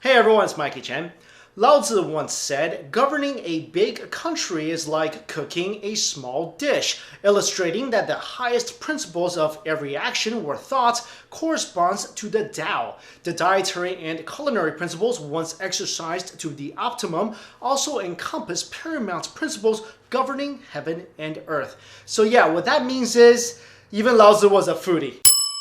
Hey everyone, it's Mikexingchen. Lao Tzu once said, governing a big country is like cooking a small dish, illustrating that the highest principles of every action or thought corresponds to the Tao. The dietary and culinary principles, once exercised to the optimum, also encompass paramount principles governing heaven and earth. So yeah, what that means is, even Lao Tzu was a foodie.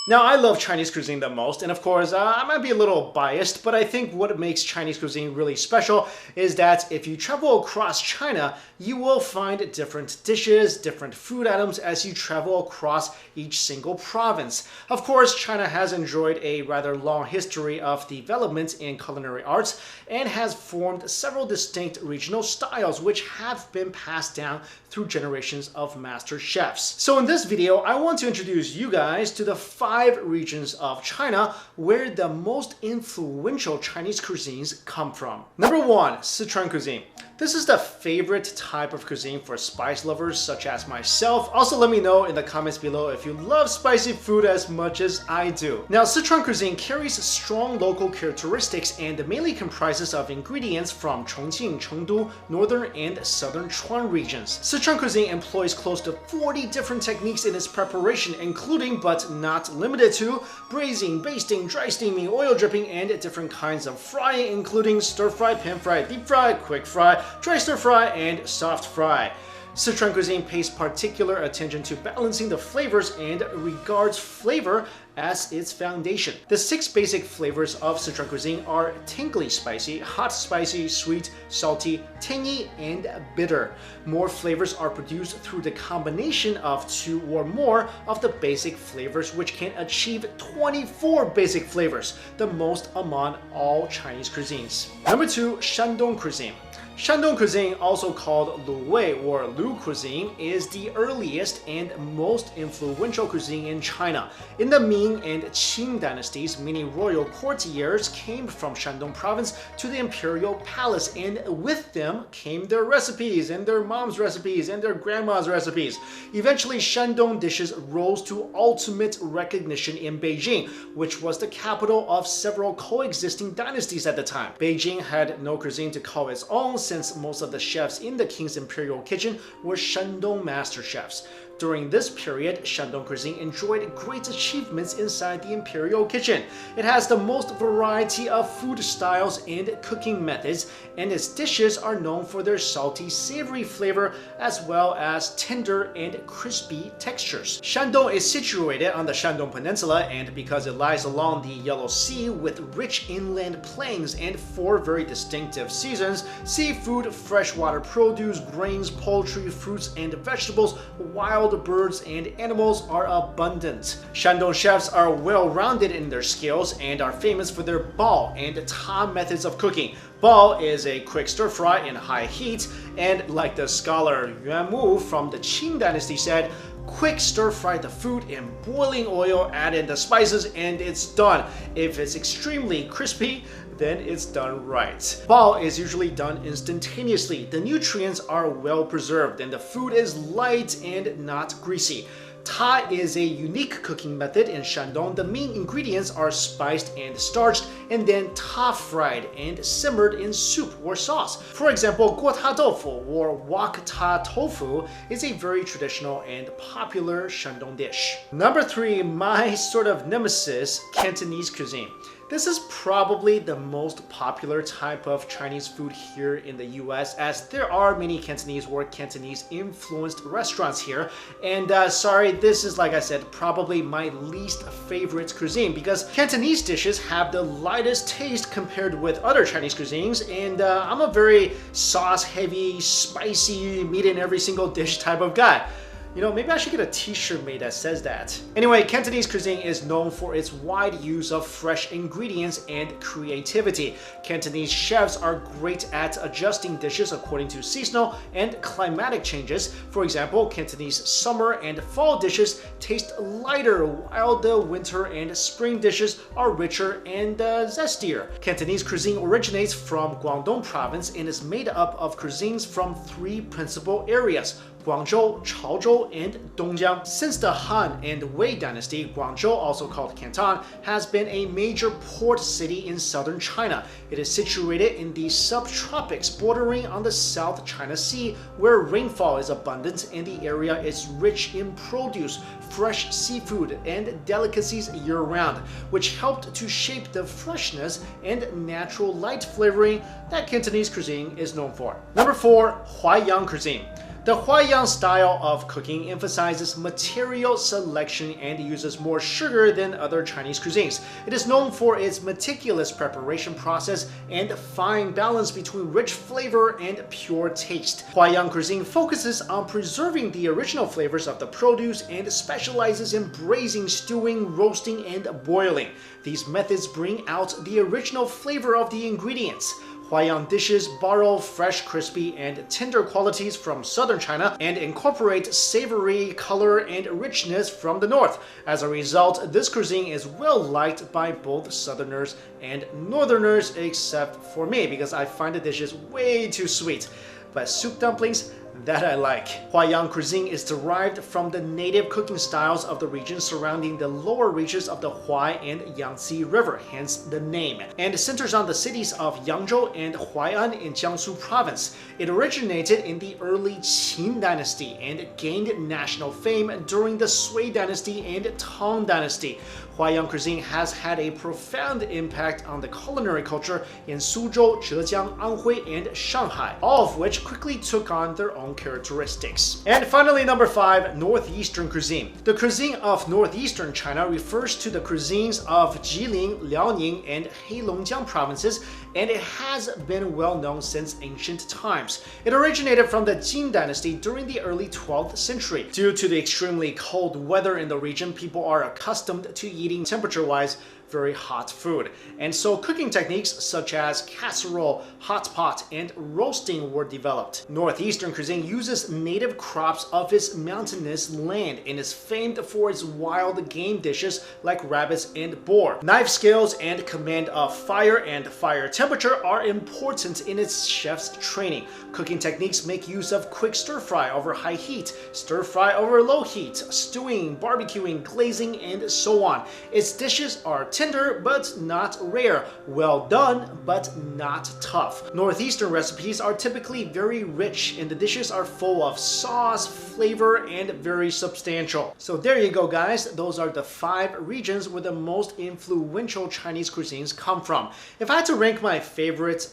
Now, I love Chinese cuisine the most, and of course, I might be a little biased, but I think what makes Chinese cuisine really special is that if you travel across China, you will find different dishes, different food items as you travel across each single province. Of course, China has enjoyed a rather long history of development in culinary arts and has formed several distinct regional styles which have been passed down through generations of master chefs. So in this video, I want to introduce you guys to the 5 regions of China where the most influential Chinese cuisines come from. Number 1, Sichuan cuisine. This is the favorite type of cuisine for spice lovers such as myself. Also, let me know in the comments below if you love spicy food as much as I do. Now, Sichuan cuisine carries strong local characteristics and mainly comprises of ingredients from Chongqing, Chengdu, northern and southern Chuan regions. Sichuan cuisine employs close to 40 different techniques in its preparation, including but not limited to braising, basting, dry steaming, oil dripping, and different kinds of frying, including stir fry, pan fry, deep fry, quick fry, dry stir fry, and soft fry. Sichuan cuisine pays particular attention to balancing the flavors and regards flavor as its foundation. The 6 basic flavors of Sichuan cuisine are tingly spicy, hot spicy, sweet, salty, tangy, and bitter. More flavors are produced through the combination of 2 or more of the basic flavors, which can achieve 24 basic flavors, the most among all Chinese cuisines. Number 2, Shandong Cuisine. Shandong cuisine, also called Lu Wei or Lu cuisine, is the earliest and most influential cuisine in China. In the Ming and Qing dynasties, many royal courtiers came from Shandong province to the imperial palace, and with them came their recipes and their mom's recipes and their grandma's recipes. Eventually, Shandong dishes rose to ultimate recognition in Beijing, which was the capital of several coexisting dynasties at the time. Beijing had no cuisine to call its own, since most of the chefs in the king's imperial kitchen were Shandong master chefs. During this period, Shandong cuisine enjoyed great achievements inside the imperial kitchen. It has the most variety of food styles and cooking methods, and its dishes are known for their salty, savory flavor as well as tender and crispy textures. Shandong is situated on the Shandong Peninsula, and because it lies along the Yellow Sea with rich inland plains and 4 very distinctive seasons, seafood, freshwater produce, grains, poultry, fruits and vegetables, wild birds and animals are abundant. Shandong chefs are well-rounded in their skills and are famous for their bao and ta methods of cooking. Bao is a quick stir fry in high heat, and like the scholar Yuan Mu from the Qing dynasty said, quick stir fry the food in boiling oil, add in the spices, and it's done. If it's extremely crispy, then it's done right. Bao is usually done instantaneously. The nutrients are well preserved and the food is light and not greasy. Ta is a unique cooking method in Shandong. The main ingredients are spiced and starched and then ta fried and simmered in soup or sauce. For example, guo ta tofu or wok ta tofu is a very traditional and popular Shandong dish. Number 3, my sort of nemesis, Cantonese cuisine. This is probably the most popular type of Chinese food here in the US, as there are many Cantonese or Cantonese influenced restaurants here. And sorry, this is, like I said, probably my least favorite cuisine because Cantonese dishes have the lightest taste compared with other Chinese cuisines, and I'm a very sauce heavy, spicy, meat in every single dish type of guy. You know, maybe I should get a t-shirt made that says that. Anyway, Cantonese cuisine is known for its wide use of fresh ingredients and creativity. Cantonese chefs are great at adjusting dishes according to seasonal and climatic changes. For example, Cantonese summer and fall dishes taste lighter, while the winter and spring dishes are richer and zestier. Cantonese cuisine originates from Guangdong province and is made up of cuisines from 3 principal areas: Guangzhou, Chaozhou, and Dongjiang. Since the Han and Wei dynasty, Guangzhou, also called Canton, has been a major port city in southern China. It is situated in the subtropics bordering on the South China Sea, where rainfall is abundant and the area is rich in produce, fresh seafood, and delicacies year-round, which helped to shape the freshness and natural light flavoring that Cantonese cuisine is known for. Number 4, Hyeyoung cuisine. The Hyeyoung style of cooking emphasizes material selection and uses more sugar than other Chinese cuisines. It is known for its meticulous preparation process and fine balance between rich flavor and pure taste. Hyeyoung cuisine focuses on preserving the original flavors of the produce and specializes in braising, stewing, roasting, and boiling. These methods bring out the original flavor of the ingredients. Hyeyoung dishes borrow fresh, crispy, and tender qualities from southern China and incorporate savory, color, and richness from the north. As a result, this cuisine is well liked by both southerners and northerners, except for me, because I find the dishes way too sweet. But soup dumplings, that I like. Hyeyoung cuisine is derived from the native cooking styles of the region surrounding the lower reaches of the Huai and Yangtze River, hence the name, and centers on the cities of Yangzhou and Huai'an in Jiangsu province. It originated in the early Qin dynasty and gained national fame during the Sui dynasty and Tang dynasty. Hyeyoung cuisine has had a profound impact on the culinary culture in Suzhou, Zhejiang, Anhui, and Shanghai, all of which quickly took on their own characteristics. And finally, number 5, Northeastern cuisine. The cuisine of Northeastern China refers to the cuisines of Jilin, Liaoning, and Heilongjiang provinces, and it has been well known since ancient times. It originated from the Jin dynasty during the early 12th century. Due to the extremely cold weather in the region, people are accustomed to eating temperature-wise very hot food. And so cooking techniques such as casserole, hot pot, and roasting were developed. Northeastern cuisine uses native crops of its mountainous land and is famed for its wild game dishes like rabbits and boar. Knife skills and command of fire and fire temperature are important in its chef's training. Cooking techniques make use of quick stir fry over high heat, stir fry over low heat, stewing, barbecuing, glazing, and so on. Its dishes are tender but not rare, well done but not tough. Northeastern recipes are typically very rich and the dishes are full of sauce, flavor, and very substantial. So there you go, guys. Those are the 5 regions where the most influential Chinese cuisines come from. If I had to rank my favorites,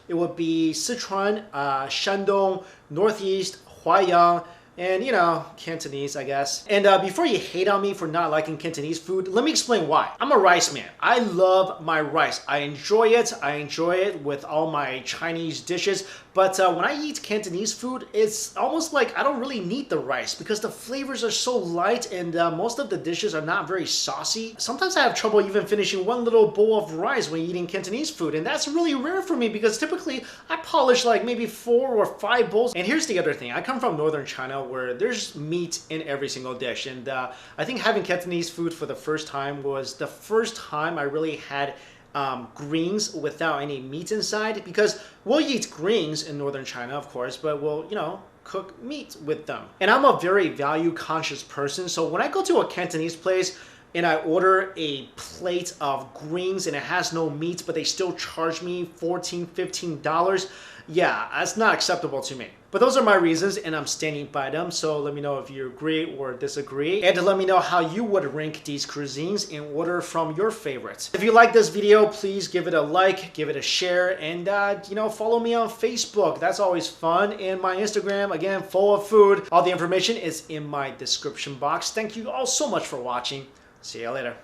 it would be Sichuan, Shandong, Northeast, Hyeyoung, and, you know, Cantonese, I guess. And before you hate on me for not liking Cantonese food, let me explain why. I'm a rice man. I love my rice. I enjoy it. I enjoy it with all my Chinese dishes. But when I eat Cantonese food, it's almost like I don't really need the rice because the flavors are so light and most of the dishes are not very saucy. Sometimes I have trouble even finishing one little bowl of rice when eating Cantonese food, and that's really rare for me because typically I polish like maybe 4 or 5 bowls. And here's the other thing. I come from northern China where there's meat in every single dish, and I think having Cantonese food for the first time was the first time I really had greens without any meat inside, because we'll eat greens in northern China, of course, but we'll, you know, cook meat with them. And I'm a very value conscious person, so when I go to a Cantonese place and I order a plate of greens and it has no meat, but they still charge me $14, $15, yeah, that's not acceptable to me. But those are my reasons and I'm standing by them, so let me know if you agree or disagree. And let me know how you would rank these cuisines in order from your favorites. If you like this video, please give it a like, give it a share, and you know, follow me on Facebook. That's always fun. And my Instagram, again, full of food. All the information is in my description box. Thank you all so much for watching. See you later.